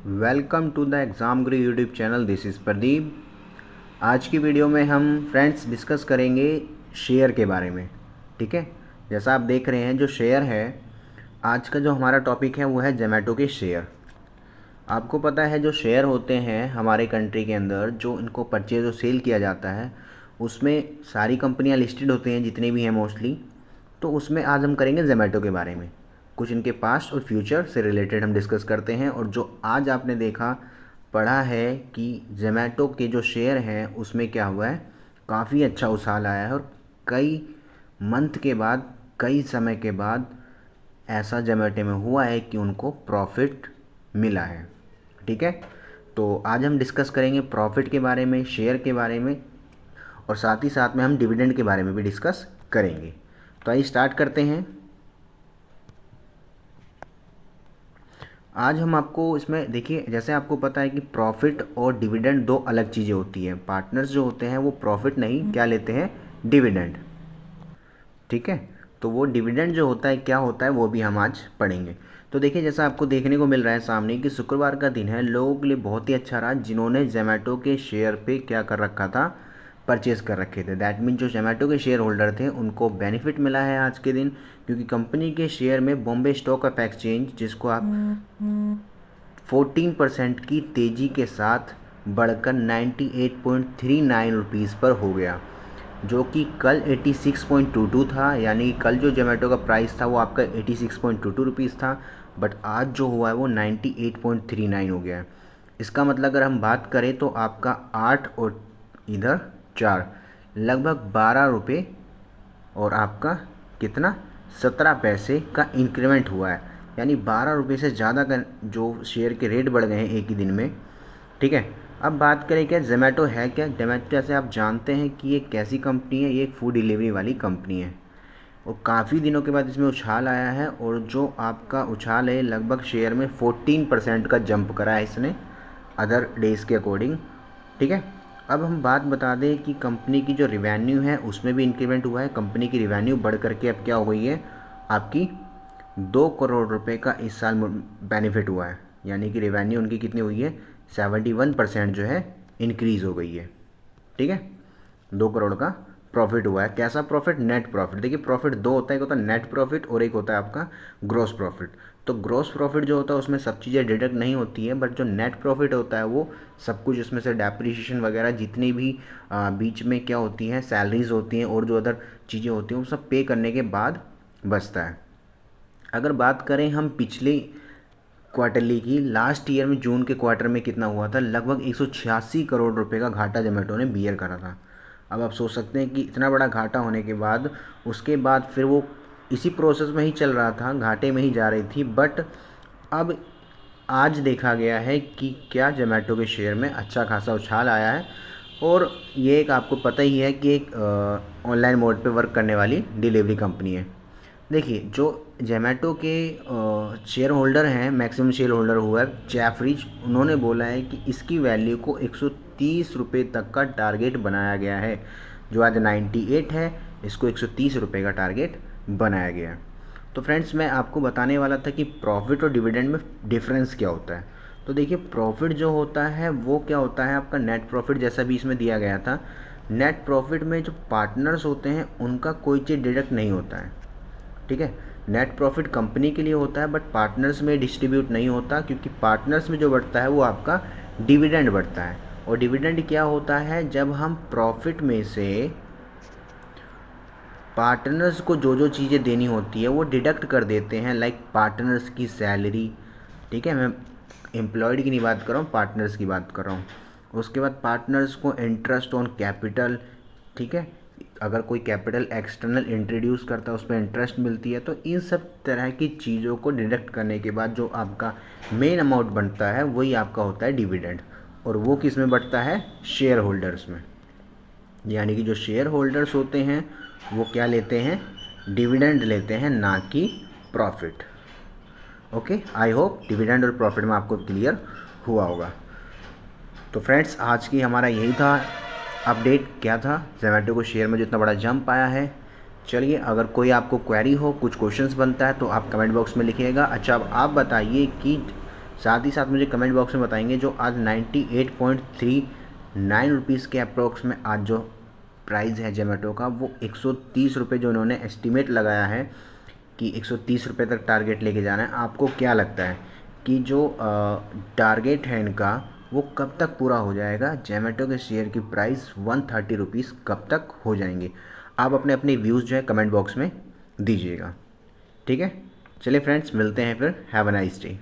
Welcome to the exam Guru YouTube channel. This is Pradeep. आज की video में हम फ्रेंड्स डिस्कस करेंगे शेयर के बारे में। ठीक है, जैसा आप देख रहे हैं जो शेयर है, आज का जो हमारा टॉपिक है वो है जोमेटो के शेयर। आपको पता है जो शेयर होते हैं हमारे कंट्री के अंदर, जो इनको परचेज और सेल किया जाता है, उसमें सारी कंपनियां लिस्टेड होती हैं जितनी भी हैं मोस्टली। तो उसमें आज हम करेंगे जोमेटो के बारे में, कुछ इनके पास्ट और फ्यूचर से रिलेटेड हम डिस्कस करते हैं। और जो आज आपने देखा पढ़ा है कि जोमेटो के जो शेयर हैं उसमें क्या हुआ है, काफ़ी अच्छा उछाल आया है और कई मंथ के बाद, कई समय के बाद ऐसा जोमेटो में हुआ है कि उनको प्रॉफिट मिला है। ठीक है, तो आज हम डिस्कस करेंगे प्रॉफिट के बारे में, शेयर के बारे में, और साथ ही साथ में हम डिविडेंड के बारे में भी डिस्कस करेंगे। तो आइए स्टार्ट करते हैं। आज हम आपको इसमें देखिए, जैसे आपको पता है कि प्रॉफिट और डिविडेंड दो अलग चीज़ें होती हैं। पार्टनर्स जो होते हैं वो प्रॉफिट नहीं क्या लेते हैं, डिविडेंड। ठीक है, तो वो डिविडेंड जो होता है क्या होता है वो भी हम आज पढ़ेंगे। तो देखिए, जैसा आपको देखने को मिल रहा है सामने कि शुक्रवार का दिन है, लोगों के लिए बहुत ही अच्छा रहा जिन्होंने जोमेटो के शेयर पे क्या कर रखा था, परचेज़ कर रखे थे। दैट मीन जो जोमेटो के शेयर होल्डर थे उनको बेनिफिट मिला है आज के दिन, क्योंकि कंपनी के शेयर में बॉम्बे स्टॉक ऑफ एक्सचेंज, जिसको आप 14% की तेज़ी के साथ बढ़कर 98.39 रुपीज़ पर हो गया, जो कि कल 86.22 था। यानी कल जो जोमेटो का प्राइस था वो आपका 86.22 रुपीज़ था, बट आज जो हुआ है वो 98.39 हो गया है। इसका मतलब अगर हम बात करें तो आपका 8 और इधर 4, लगभग 12 रुपये और आपका कितना 17 पैसे का इंक्रीमेंट हुआ है। यानी 12 रुपये से ज़्यादा का जो शेयर के रेट बढ़ गए हैं एक ही दिन में। ठीक है, अब बात करें क्या जोमेटो है क्या। जोमेटो जैसे आप जानते हैं कि ये कैसी कंपनी है, ये एक फूड डिलीवरी वाली कंपनी है और काफ़ी दिनों के बाद इसमें उछाल आया है। और जो आपका उछाल है, लगभग शेयर में 14% का जंप करा है इसने अदर डेज़ के अकॉर्डिंग। ठीक है, अब हम बात बता दें कि कंपनी की जो रिवेन्यू है उसमें भी इंक्रीमेंट हुआ है। कंपनी की रिवेन्यू बढ़ करके अब क्या हो गई है, आपकी 2 करोड़ रुपए का इस साल बेनिफिट हुआ है। यानी कि रिवेन्यू उनकी कितनी हुई है, 71% जो है इंक्रीज़ हो गई है। ठीक है, 2 करोड़ का प्रॉफिट हुआ है। कैसा प्रॉफिट, नेट प्रॉफिट। देखिए, प्रॉफिट दो होता है, एक होता है नेट प्रॉफिट और एक होता है आपका ग्रॉस प्रॉफिट। तो ग्रॉस प्रॉफिट जो होता है उसमें सब चीज़ें डिडक्ट नहीं होती है, बट जो नेट प्रॉफिट होता है वो सब कुछ, इसमें से डेप्रिसिएशन वगैरह जितनी भी बीच में क्या होती हैं, सैलरीज होती हैं और जो अदर चीज़ें होती हैं वो सब पे करने के बाद बचता है। अगर बात करें हम पिछले क्वार्टरली की, लास्ट ईयर में जून के क्वार्टर में कितना हुआ था, लगभग 186 करोड़ रुपए का घाटा जोमेटो ने बियर करा था। अब आप सोच सकते हैं कि इतना बड़ा घाटा होने के बाद, उसके बाद फिर वो इसी प्रोसेस में ही चल रहा था, घाटे में ही जा रही थी। बट अब आज देखा गया है कि क्या जोमेटो के शेयर में अच्छा खासा उछाल आया है। और ये एक आपको पता ही है कि एक ऑनलाइन मोड पे वर्क करने वाली डिलीवरी कंपनी है। देखिए, जो जोमेटो के शेयर होल्डर हैं, मैक्सिमम शेयर होल्डर हुआ है जैफरीज, उन्होंने बोला है कि इसकी वैल्यू को 130 रुपये तक का टारगेट बनाया गया है। जो आज 98 है, इसको 130 रुपये का टारगेट बनाया गया है। तो फ्रेंड्स, मैं आपको बताने वाला था कि प्रॉफिट और डिविडेंड में डिफरेंस क्या होता है। तो देखिए, प्रॉफिट जो होता है वो क्या होता है, आपका नेट प्रॉफिट, जैसा भी इसमें दिया गया था। नेट प्रॉफिट में जो पार्टनर्स होते हैं उनका कोई चीज़ डिडक्ट नहीं होता है। ठीक है, नेट प्रॉफिट कंपनी के लिए होता है, बट पार्टनर्स में डिस्ट्रीब्यूट नहीं होता, क्योंकि पार्टनर्स में जो बढ़ता है वो आपका डिविडेंड बढ़ता है। और डिविडेंड क्या होता है, जब हम प्रॉफिट में से पार्टनर्स को जो जो चीज़ें देनी होती है वो डिडक्ट कर देते हैं, लाइक पार्टनर्स की सैलरी। ठीक है, मैं एम्प्लॉयड की नहीं बात कर रहा हूँ, पार्टनर्स की बात कर रहा हूँ। उसके बाद पार्टनर्स को इंटरेस्ट ऑन कैपिटल। ठीक है, अगर कोई कैपिटल एक्सटर्नल इंट्रोड्यूस करता है उस पर इंटरेस्ट मिलती है। तो इन सब तरह की चीज़ों को डिडक्ट करने के बाद जो आपका मेन अमाउंट बनता है वही आपका होता है डिविडेंड। और वो किस में बढ़ता है, शेयर होल्डर्स में। यानी कि जो शेयर होल्डर्स होते हैं वो क्या लेते हैं, डिविडेंड लेते हैं, ना कि profit. Okay, I hope dividend और प्रॉफिट में आपको क्लियर हुआ होगा। तो फ्रेंड्स, आज की हमारा यही था अपडेट। क्या था, जोमेटो को शेयर में जो इतना बड़ा जंप आया है। चलिए, अगर कोई आपको क्वेरी हो, कुछ क्वेश्चंस बनता है तो आप कमेंट बॉक्स में लिखिएगा। अच्छा, अब आप बताइए कि साथ ही साथ मुझे कमेंट बॉक्स में बताएंगे जो आज 98.39 रुपीज़ के अप्रोक्स में आज जो प्राइस है जोमेटो का, वो 130 रुपये जो उन्होंने एस्टीमेट लगाया है कि 130 रुपये तक टारगेट लेके जाना है। आपको क्या लगता है कि जो टारगेट है इनका वो कब तक पूरा हो जाएगा? जोमेटो के शेयर की प्राइस 130 रुपीज़ कब तक हो जाएंगे? आप अपने अपने व्यूज़ जो है कमेंट बॉक्स में दीजिएगा। ठीक है, चलिए फ्रेंड्स, मिलते हैं फिर। Have a nice day.